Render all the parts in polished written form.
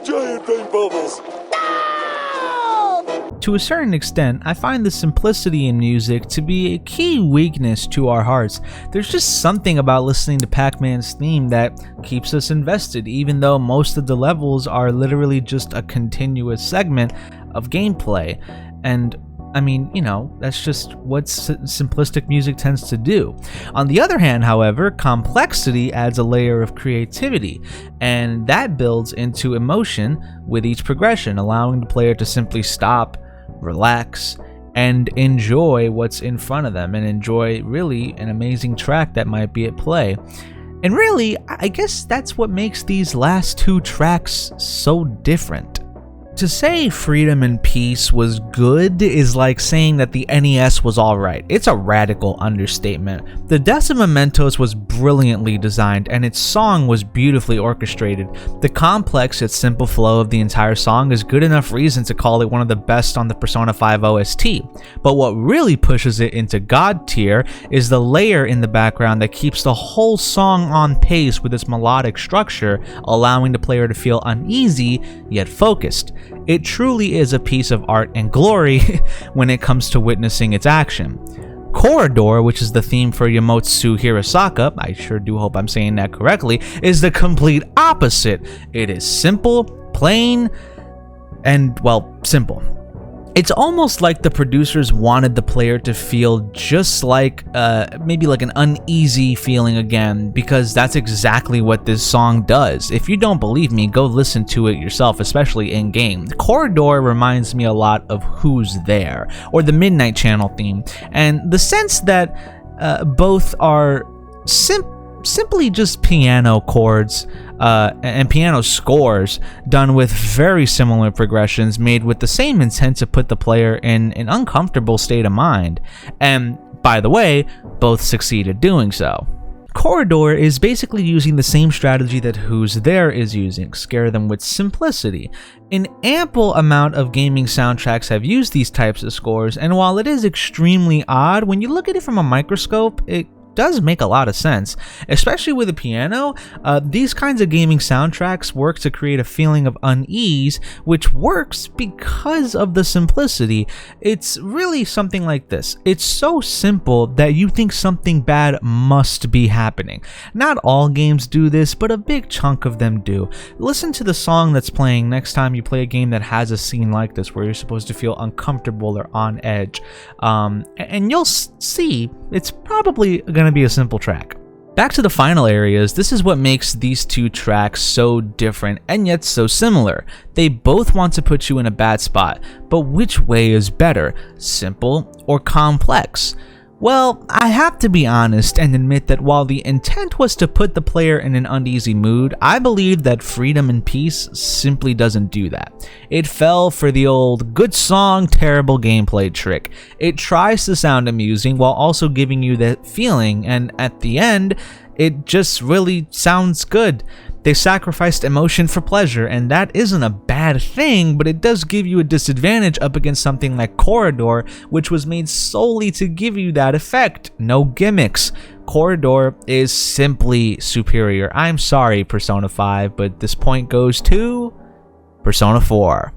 giant pink bubbles. To a certain extent, I find the simplicity in music to be a key weakness to our hearts. There's just something about listening to Pac-Man's theme that keeps us invested, even though most of the levels are literally just a continuous segment of gameplay. And I mean, you know, that's just what simplistic music tends to do. On the other hand, however, complexity adds a layer of creativity, and that builds into emotion with each progression, allowing the player to simply stop, relax, and enjoy what's in front of them, and enjoy really an amazing track that might be at play. And really, I guess that's what makes these last two tracks so different. To say Freedom and Peace was good is like saying that the NES was alright. It's a radical understatement. The Decima Mentos was brilliantly designed, and its song was beautifully orchestrated. The complex yet simple flow of the entire song is good enough reason to call it one of the best on the Persona 5 OST. But what really pushes it into God tier is the layer in the background that keeps the whole song on pace with its melodic structure, allowing the player to feel uneasy yet focused. It truly is a piece of art and glory when it comes to witnessing its action. Corridor, which is the theme for Yamotsu Hirosaka, I sure do hope I'm saying that correctly, is the complete opposite. It is simple, plain, and, well, simple. It's almost like the producers wanted the player to feel just like, maybe like an uneasy feeling again, because that's exactly what this song does. If you don't believe me, go listen to it yourself, especially in-game. Corridor reminds me a lot of Who's There, or the Midnight Channel theme, and the sense that both are simply just piano chords and piano scores done with very similar progressions made with the same intent to put the player in an uncomfortable state of mind. And by the way, both succeed at doing so. Corridor is basically using the same strategy that Who's There is using, scare them with simplicity. An ample amount of gaming soundtracks have used these types of scores, and while it is extremely odd, when you look at it from a microscope, it does make a lot of sense. Especially with a piano, these kinds of gaming soundtracks work to create a feeling of unease, which works because of the simplicity. It's really something like this. It's so simple that you think something bad must be happening. Not all games do this, but a big chunk of them do. Listen to the song that's playing next time you play a game that has a scene like this where you're supposed to feel uncomfortable or on edge, and you'll see it's probably going to be a simple track. Back to the final areas, this is what makes these two tracks so different and yet so similar. They both want to put you in a bad spot, but which way is better, simple or complex? Well, I have to be honest and admit that while the intent was to put the player in an uneasy mood, I believe that Freedom and Peace simply doesn't do that. It fell for the old good song, terrible gameplay trick. It tries to sound amusing while also giving you that feeling, and at the end, it just really sounds good. They sacrificed emotion for pleasure, and that isn't a bad thing, but it does give you a disadvantage up against something like Corridor, which was made solely to give you that effect. No gimmicks. Corridor is simply superior. I'm sorry, Persona 5, but this point goes to Persona 4.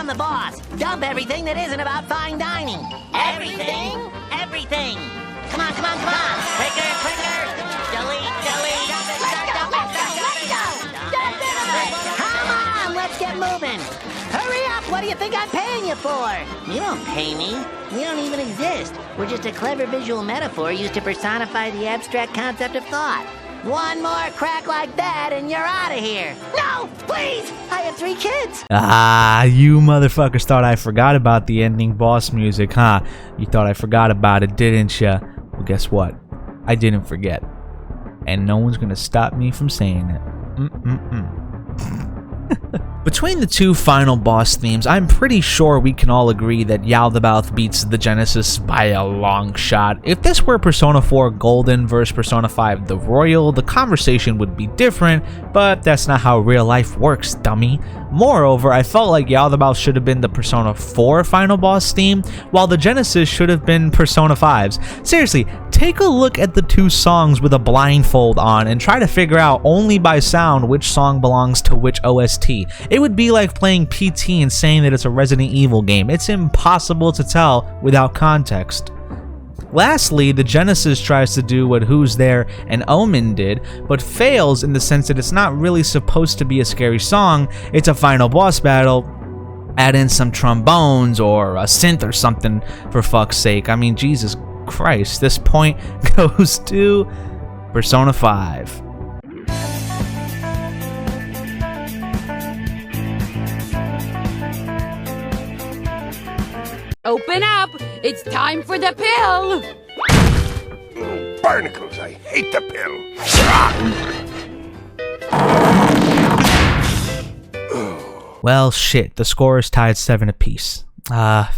The boss. Dump everything that isn't about fine dining. Everything? Everything. Come on, come on, come on. Quicker, quicker. Delete, delete. Let's go. Come on, let's get moving. Hurry up. What do you think I'm paying you for? You don't pay me. You don't even exist. We're just a clever visual metaphor used to personify the abstract concept of thought. One more crack like that and you're out of here. No, please! I have 3 kids. Ah, you motherfuckers thought I forgot about the ending boss music, huh? You thought I forgot about it, didn't ya? Well, guess what? I didn't forget. And no one's gonna stop me from saying it. Between the two final boss themes, I'm pretty sure we can all agree that Yaldabaoth beats the Genesis by a long shot. If this were Persona 4 Golden versus Persona 5 The Royal, the conversation would be different, but that's not how real life works, dummy. Moreover, I felt like Yaldabaoth should have been the Persona 4 final boss theme, while the Genesis should have been Persona 5's. Seriously, take a look at the two songs with a blindfold on and try to figure out only by sound which song belongs to which OST. It would be like playing PT and saying that it's a Resident Evil game. It's impossible to tell without context. Lastly, the Genesis tries to do what Who's There and Omen did, but fails in the sense that it's not really supposed to be a scary song, it's a final boss battle. Add in some trombones or a synth or something, for fuck's sake. I mean, Jesus Christ, this point goes to Persona 5. Open up! It's time for the pill! Barnacles, I hate the pill. Well, shit, the score is tied 7 apiece. Well,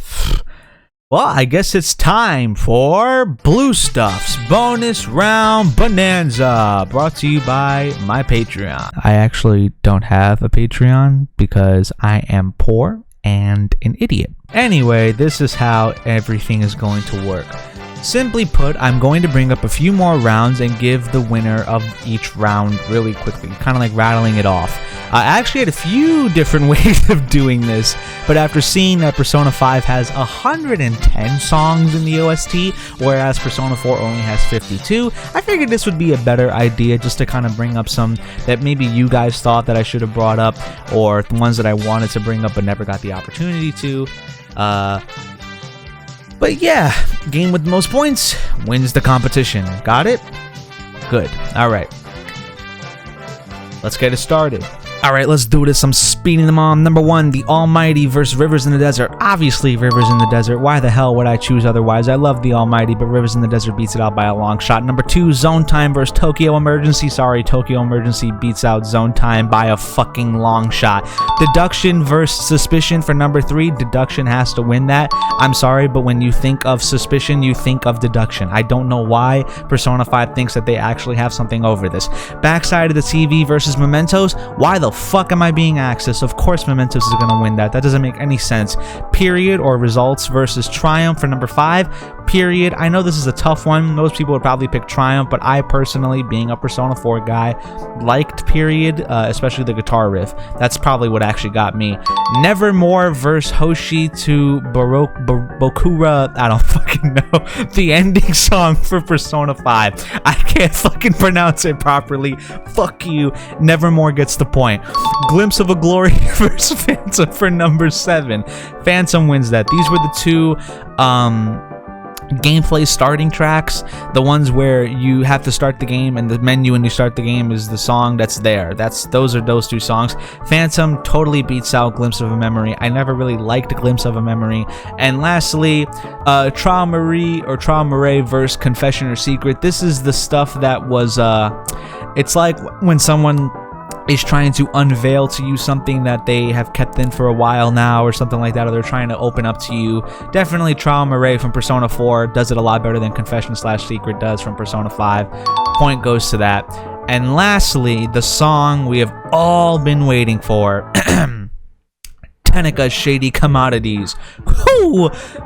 I guess it's time for Blue Stuff's Bonus Round Bonanza, brought to you by my Patreon. I actually don't have a Patreon because I am poor and an idiot. Anyway, this is how everything is going to work. Simply put, I'm going to bring up a few more rounds and give the winner of each round really quickly, kind of like rattling it off. I actually had a few different ways of doing this, but after seeing that Persona 5 has 110 songs in the OST, whereas Persona 4 only has 52, I figured this would be a better idea just to kind of bring up some that maybe you guys thought that I should have brought up, or the ones that I wanted to bring up but never got the opportunity to. But yeah, game with the most points wins the competition. Got it? Good. Alright. Let's get it started. Alright, let's do this. I'm speeding them on. Number 1, The Almighty vs. Rivers in the Desert. Obviously, Rivers in the Desert. Why the hell would I choose otherwise? I love The Almighty, but Rivers in the Desert beats it out by a long shot. Number 2, Zone Time vs. Tokyo Emergency. Sorry, Tokyo Emergency beats out Zone Time by a fucking long shot. Deduction vs. Suspicion for number 3. Deduction has to win that. I'm sorry, but when you think of Suspicion, you think of Deduction. I don't know why Persona 5 thinks that they actually have something over this. Backside of the TV versus Mementos. Why the fuck am I being Axis? Of course Mementos is gonna win that. That doesn't make any sense. Period or Results versus Triumph for number 5. Period. I know this is a tough one. Most people would probably pick Triumph, but I personally, being a Persona 4 guy, liked Period, especially the guitar riff. That's probably what actually got me. Nevermore versus Hoshi to Bokura. I don't fucking know. The ending song for Persona 5. I can't fucking pronounce it properly. Fuck you. Nevermore gets the point. Glimpse of a Glory versus Phantom for number 7. Phantom wins that. These were the two gameplay starting tracks, the ones where you have to start the game and the menu when you start the game is the song that's there. Those are those two songs. Phantom totally beats out Glimpse of a Memory. I never really liked Glimpse of a Memory. And lastly, Traumare versus Confession or Secret. This is the stuff that was it's like when someone is trying to unveil to you something that they have kept in for a while now or something like that, or they're trying to open up to you. Definitely Traumare from Persona 4 does it a lot better than Confession/Secret does from Persona 5. Point goes to that. And lastly, the song we have all been waiting for. Tenika's Shady Commodities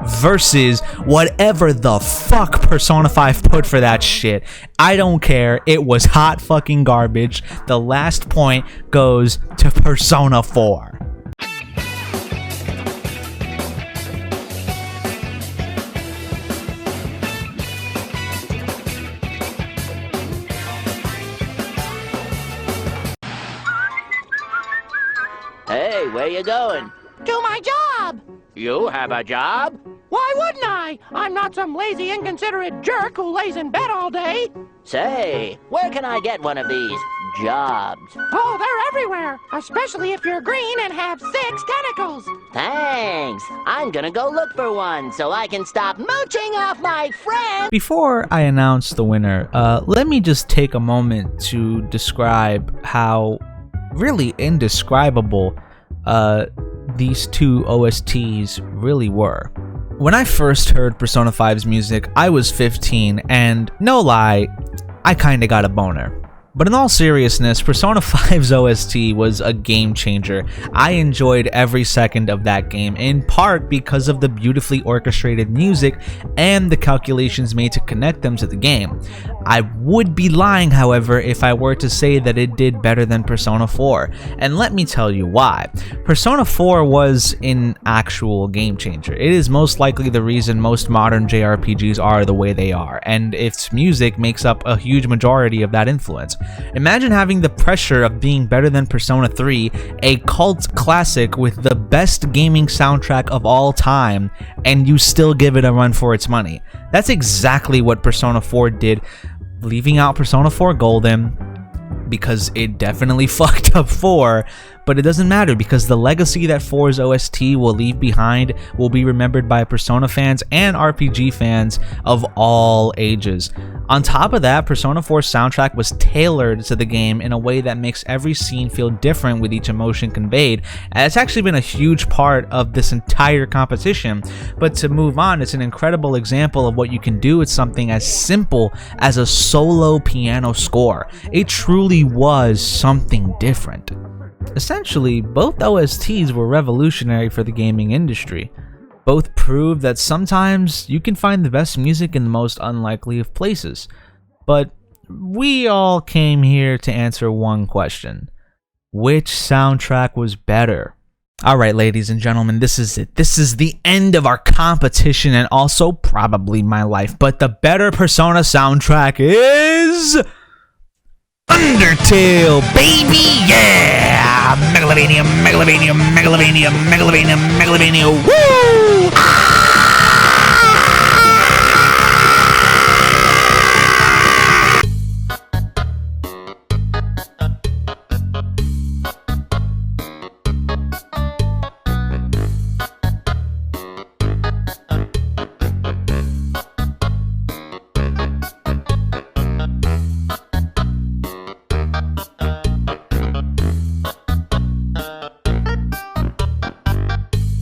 versus whatever the fuck Persona 5 put for that shit. I don't care. It was hot fucking garbage. The last point goes to Persona 4. Hey, where you going? To my job! You have a job? Why wouldn't I? I'm not some lazy, inconsiderate jerk who lays in bed all day. Say, where can I get one of these jobs? Oh, they're everywhere, especially if you're green and have 6 tentacles. Thanks. I'm gonna go look for one so I can stop mooching off my friend. Before I announce the winner, let me just take a moment to describe how really indescribable these two OSTs really were. When I first heard Persona 5's music, I was 15, and no lie, I kinda got a boner. But in all seriousness, Persona 5's OST was a game changer. I enjoyed every second of that game, in part because of the beautifully orchestrated music and the calculations made to connect them to the game. I would be lying, however, if I were to say that it did better than Persona 4, and let me tell you why. Persona 4 was an actual game changer. It is most likely the reason most modern JRPGs are the way they are, and its music makes up a huge majority of that influence. Imagine having the pressure of being better than Persona 3, a cult classic with the best gaming soundtrack of all time, and you still give it a run for its money. That's exactly what Persona 4 did, leaving out Persona 4 Golden, because it definitely fucked up 4, but it doesn't matter because the legacy that 4's OST will leave behind will be remembered by Persona fans and RPG fans of all ages. On top of that, Persona 4's soundtrack was tailored to the game in a way that makes every scene feel different with each emotion conveyed, and it's actually been a huge part of this entire competition. But to move on, it's an incredible example of what you can do with something as simple as a solo piano score. It truly was something different. Essentially, both OSTs were revolutionary for the gaming industry. Both prove that sometimes you can find the best music in the most unlikely of places. But we all came here to answer one question. Which soundtrack was better? Alright, ladies and gentlemen, this is it. This is the end of our competition and also probably my life. But the better Persona soundtrack is... Undertale, baby! Yeah! Megalovania, Megalovania, Megalovania, Megalovania, Megalovania, woo! Ah!